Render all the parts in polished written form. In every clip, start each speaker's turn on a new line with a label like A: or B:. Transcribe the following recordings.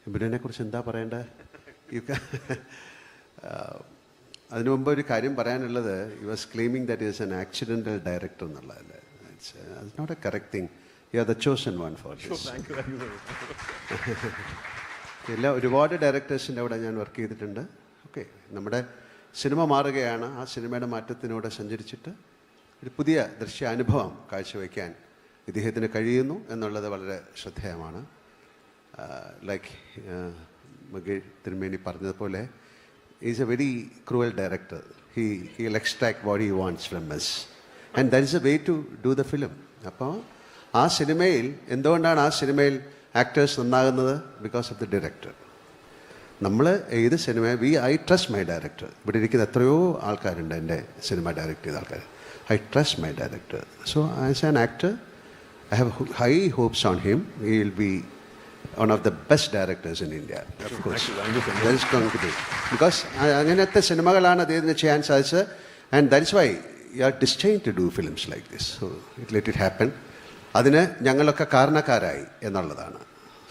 A: എമ്പുരാനെ കുറിച്ച് എന്താ പറയേണ്ടത്? അതിനു മുമ്പ് ഒരു കാര്യം പറയാനുള്ളത്, you was claiming that is an accidental director എന്നുള്ളതല്ലേ. It's not a correct thing. You are the chosen one for this. ഒരുപാട് ഡയറക്ടേഴ്സിൻ്റെ അവിടെ ഞാൻ വർക്ക് ചെയ്തിട്ടുണ്ട്. ഓക്കെ, നമ്മുടെ സിനിമ മാറുകയാണ്. ആ സിനിമയുടെ മാറ്റത്തിലൂടെ സഞ്ചരിച്ചിട്ട് ഒരു പുതിയ ദൃശ്യാനുഭവം കാഴ്ചവെക്കാൻ ഇദ്ദേഹത്തിന് കഴിയുന്നു എന്നുള്ളത് വളരെ ശ്രദ്ധേയമാണ്. ലൈക്ക് മകേഷ് തിരുമേനി പറഞ്ഞതുപോലെ, is A very cruel director. He'll extract what he wants from us, and that is a way to do the film. അപ്പോൾ ആ സിനിമയിൽ എന്തുകൊണ്ടാണ് ആ സിനിമയിൽ ആക്ടേഴ്സ് നന്നാകുന്നത്? Because of the director. നമ്മൾ ഏത് സിനിമ ഐ ട്രസ്റ്റ് മൈ ഡയറക്ടർ. ഇവിടെ ഇരിക്കുന്ന എത്രയോ ആൾക്കാരുണ്ട് എൻ്റെ സിനിമ ഡയറക്റ്റ് ചെയ്ത ആൾക്കാർ. I trust my director. So as an actor I have high hopes on him. He will be one of the best directors in India. Of course. That is going to be. Because അങ്ങനത്തെ സിനിമകളാണ് അദ്ദേഹത്തിന് ചെയ്യാൻ സാധിച്ചത്. And that is why you are destined to do films like this. So let it happen. അതിന് ഞങ്ങളൊക്കെ കാരണക്കാരായി എന്നുള്ളതാണ്.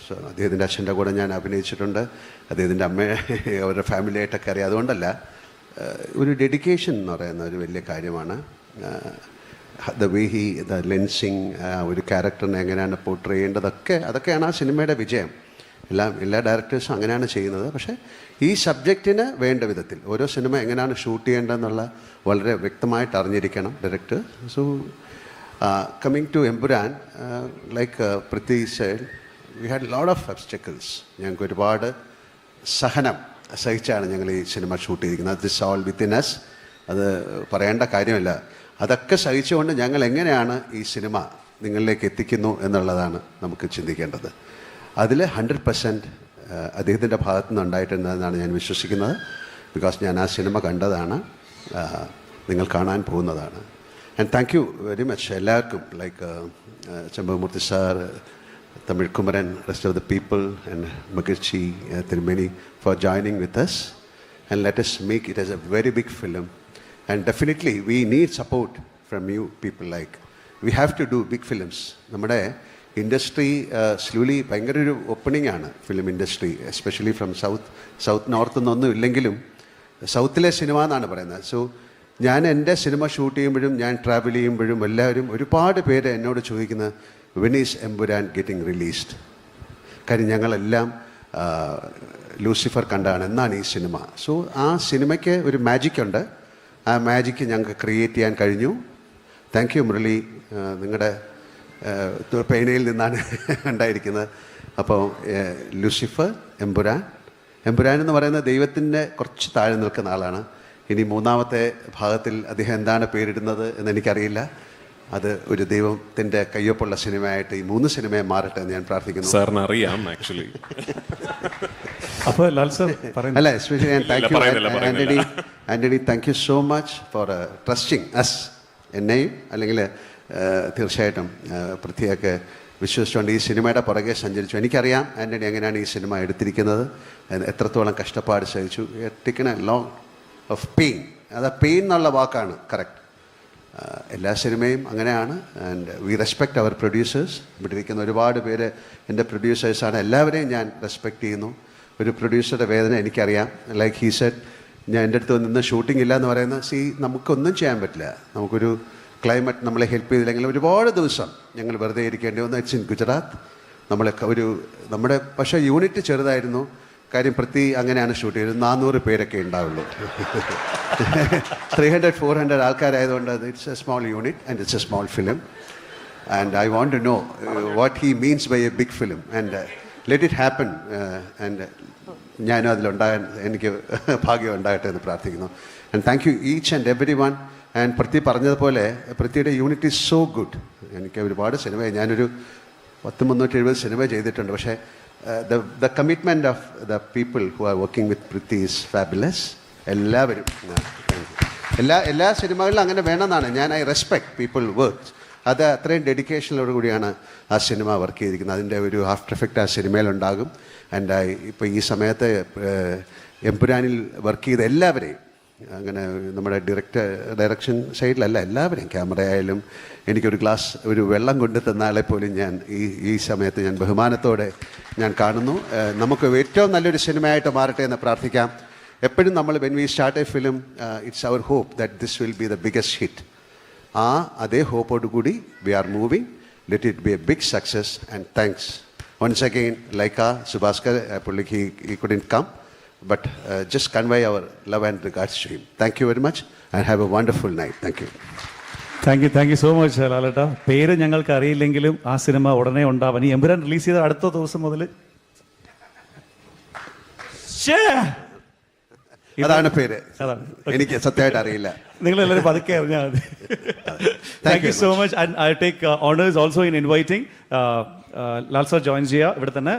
A: So അദ്ദേഹത്തിൻ്റെ അച്ഛൻ്റെ കൂടെ ഞാൻ അഭിനയിച്ചിട്ടുണ്ട്. അദ്ദേഹത്തിൻ്റെ അമ്മയെ അവരുടെ ഫാമിലിയായിട്ടൊക്കെ അറിയാം. അതുകൊണ്ടല്ല, ഒരു ഡെഡിക്കേഷൻ എന്ന് പറയുന്ന ഒരു വലിയ കാര്യമാണ്. ദ വേ ദ ലെൻസിങ്, ഒരു ക്യാരക്ടറിനെ എങ്ങനെയാണ് പോർട്രേ ചെയ്യേണ്ടതൊക്കെ, അതൊക്കെയാണ് ആ സിനിമയുടെ വിജയം. എല്ലാ ഡയറക്ടേഴ്സും അങ്ങനെയാണ് ചെയ്യുന്നത്. പക്ഷേ ഈ സബ്ജക്റ്റിന് വേണ്ട വിധത്തിൽ ഓരോ സിനിമ എങ്ങനെയാണ് ഷൂട്ട് ചെയ്യേണ്ടതെന്നുള്ള വളരെ വ്യക്തമായിട്ട് അറിഞ്ഞിരിക്കണം director. So coming to Empuraan, like Prithvi said, we had lot of obstacles. ഞങ്ങൾക്ക് ഒരുപാട് സഹനം സഹിച്ചാണ് ഞങ്ങൾ ഈ സിനിമ ഷൂട്ട് ചെയ്തിരിക്കുന്നത്. This all within us. അത് പറയേണ്ട കാര്യമില്ല. അതൊക്കെ സഹിച്ചുകൊണ്ട് ഞങ്ങൾ എങ്ങനെയാണ് ഈ സിനിമ നിങ്ങളിലേക്ക് എത്തിക്കുന്നു എന്നുള്ളതാണ് നമുക്ക് ചിന്തിക്കേണ്ടത്. അതിൽ 100% അദ്ദേഹത്തിൻ്റെ ഭാഗത്തു നിന്ന് ഉണ്ടായിട്ടുണ്ടെന്നാണ് ഞാൻ വിശ്വസിക്കുന്നത്. ബിക്കോസ് ഞാൻ ആ സിനിമ കണ്ടതാണ്, നിങ്ങൾ കാണാൻ പോകുന്നതാണ്. And thank you very much എല്ലാവർക്കും, like Chembamoorthy sir, Tamil Kumaran, rest of the people, and Magesh Thirumeni for joining with us, and let us make it as a very big film. And definitely we need support from you people. Like, we have to do big films. നമ്മുടെ industry slowly ഭയങ്കര ഒരു opening ആണ്, film industry, especially from south north എന്നൊന്നും ഇല്ലെങ്കിലും സൗത്തിലെ cinema എന്നാണ് പറയുന്നത്. So ഞാൻ എൻ്റെ സിനിമ ഷൂട്ട് ചെയ്യുമ്പോഴും ഞാൻ ട്രാവൽ ചെയ്യുമ്പോഴും എല്ലാവരും ഒരുപാട് പേര് എന്നോട് ചോദിക്കുന്നത്, when is Empuraan getting released? കാര്യം ഞങ്ങളെല്ലാം ലൂസിഫർ കണ്ടാണ്, എന്നാണ് ഈ സിനിമ. സോ ആ സിനിമയ്ക്ക് ഒരു മാജിക് ഉണ്ട്. ആ മാജിക്ക് ഞങ്ങൾക്ക് ക്രിയേറ്റ് ചെയ്യാൻ കഴിഞ്ഞു. താങ്ക് യു മുരളി, നിങ്ങളുടെ പേനയിൽ നിന്നാണ് ഉണ്ടായിരിക്കുന്നത്. അപ്പോൾ ലൂസിഫർ, എമ്പുരാൻ എന്ന് പറയുന്നത് ദൈവത്തിൻ്റെ കുറച്ച് താഴെ നിൽക്കുന്ന ആളാണ്. ഇനി മൂന്നാമത്തെ ഭാഗത്തിൽ അദ്ദേഹം എന്താണ് പേരിടുന്നത് എന്നെനിക്കറിയില്ല. അത് ഒരു ദൈവത്തിൻ്റെ കയ്യൊപ്പുള്ള സിനിമയായിട്ട് ഈ 3 സിനിമയെ മാറട്ടെ എന്ന് ഞാൻ പ്രാർത്ഥിക്കുന്നു.
B: സാറിന് അറിയാം ആക്ച്വലി.
C: അപ്പോൾ ലാൽ സർ
A: അല്ല, especially Antony, thank you so much for trusting us, എന്നെയും അല്ലെങ്കിൽ തീർച്ചയായിട്ടും പൃഥ്വിയൊക്കെ വിശ്വസിച്ചുകൊണ്ട് ഈ സിനിമയുടെ പുറകെ സഞ്ചരിച്ചു. എനിക്കറിയാം ആൻ്റണി എങ്ങനെയാണ് ഈ സിനിമ എടുത്തിരിക്കുന്നത്, എത്രത്തോളം കഷ്ടപ്പാട് സഹിച്ചു. Taken a long of pain. അത് പെയിൻ എന്നുള്ള വാക്കാണ് കറക്റ്റ്. എല്ലാ സിനിമയും അങ്ങനെയാണ്. And we respect our producers. ഇവിടെ ഇരിക്കുന്ന ഒരുപാട് പേര് എൻ്റെ പ്രൊഡ്യൂസേഴ്സാണ്. എല്ലാവരെയും ഞാൻ റെസ്പെക്റ്റ് ചെയ്യുന്നു. ഒരു പ്രൊഡ്യൂസറുടെ വേദന എനിക്കറിയാം. ലൈക്ക് ഹീ സെഡ്, ഞാൻ എൻ്റെ അടുത്ത് നിന്ന് ഷൂട്ടിംഗ് ഇല്ല എന്ന് പറയുന്നത്, നമുക്കൊന്നും ചെയ്യാൻ പറ്റില്ല. നമുക്കൊരു ക്ലൈമറ്റ് നമ്മളെ ഹെൽപ്പ് ചെയ്തില്ലെങ്കിൽ ഒരുപാട് ദിവസം ഞങ്ങൾ വെറുതെ ഇരിക്കേണ്ടി വന്നു. It's in Gujarat. നമ്മുടെ പക്ഷേ യൂണിറ്റ് ചെറുതായിരുന്നു. കാര്യം പൃഥ്വി അങ്ങനെയാണ് ഷൂട്ട് ചെയ്തത്. 400 പേരൊക്കെ ഉണ്ടാവുള്ളൂ. 300-400 ആൾക്കാരായതുകൊണ്ട് it's a small unit and it's a small film. And I want to know what he means by a big film, and let it happen. And ഞാനും അതിലുണ്ടാകാൻ എനിക്ക് ഭാഗ്യം ഉണ്ടാകട്ടെ എന്ന് പ്രാർത്ഥിക്കുന്നു. And thank you each and every one. And Prithvi പറഞ്ഞതുപോലെ പൃഥ്വിയുടെ unit is so good. എനിക്ക് ഒരുപാട് സിനിമ, ഞാനൊരു 370 സിനിമ ചെയ്തിട്ടുണ്ട്. പക്ഷേ the commitment of the people who are working with Prithvi is fabulous. എല്ലാവരും എല്ലാ സിനിമകളിലും അങ്ങനെ വേണമെന്നാണ് ഞാൻ. I respect people work. അത് അത്രയും ഡെഡിക്കേഷനോട് കൂടിയാണ് ആ സിനിമ വർക്ക് ചെയ്തിരിക്കുന്നത്. അതിൻ്റെ ഒരു ആഫ്റ്റർ എഫക്റ്റ് ആ സിനിമയിലുണ്ടാകും. ആൻഡ് ഇപ്പോൾ ഈ സമയത്ത് എമ്പുരാനിൽ വർക്ക് ചെയ്ത എല്ലാവരെയും, അങ്ങനെ നമ്മുടെ ഡയറക്ഷൻ സൈഡിലല്ല, എല്ലാവരെയും, ക്യാമറ ആയാലും, എനിക്കൊരു ഗ്ലാസ് ഒരു വെള്ളം കൊണ്ട് തന്നാളെ പോലും ഞാൻ ഈ സമയത്ത് ഞാൻ ബഹുമാനത്തോടെ ഞാൻ കാണുന്നു. നമുക്ക് ഏറ്റവും നല്ലൊരു സിനിമയായിട്ട് മാറട്ടെ എന്ന് പ്രാർത്ഥിക്കാം. എപ്പോഴും നമ്മൾ when we start a film it's our hope that this will be the biggest hit. അതേ ഹോപ്പോട് കൂടി we are moving. Let it be a big success and thanks once again. Laika Subhaskar, പുള്ളിക്ക് he couldn't come, but just convey our love and regards to him. Thank you very much and have a wonderful night. Thank you.
C: Thank you so much ലാലേട്ടാ. പേര് ഞങ്ങൾക്ക് അറിയില്ലെങ്കിലും ആ cinema ഉടനെ ഉണ്ടാവാൻ, ഈ Empuraan release ചെയ്ത അടുത്ത ദിവസം മുതൽ
A: അതാണ് പേര്.
C: അതാണ്.
A: എനിക്ക് സത്യമായിട്ട് അറിയില്ല.
C: നിങ്ങളെല്ലാവരും പതുക്കെ അറിഞ്ഞാൽ മതി. Thank you so much. And I take honours also in inviting Lal sir join ചെയ്യുക ഇവിടെ തന്നെ.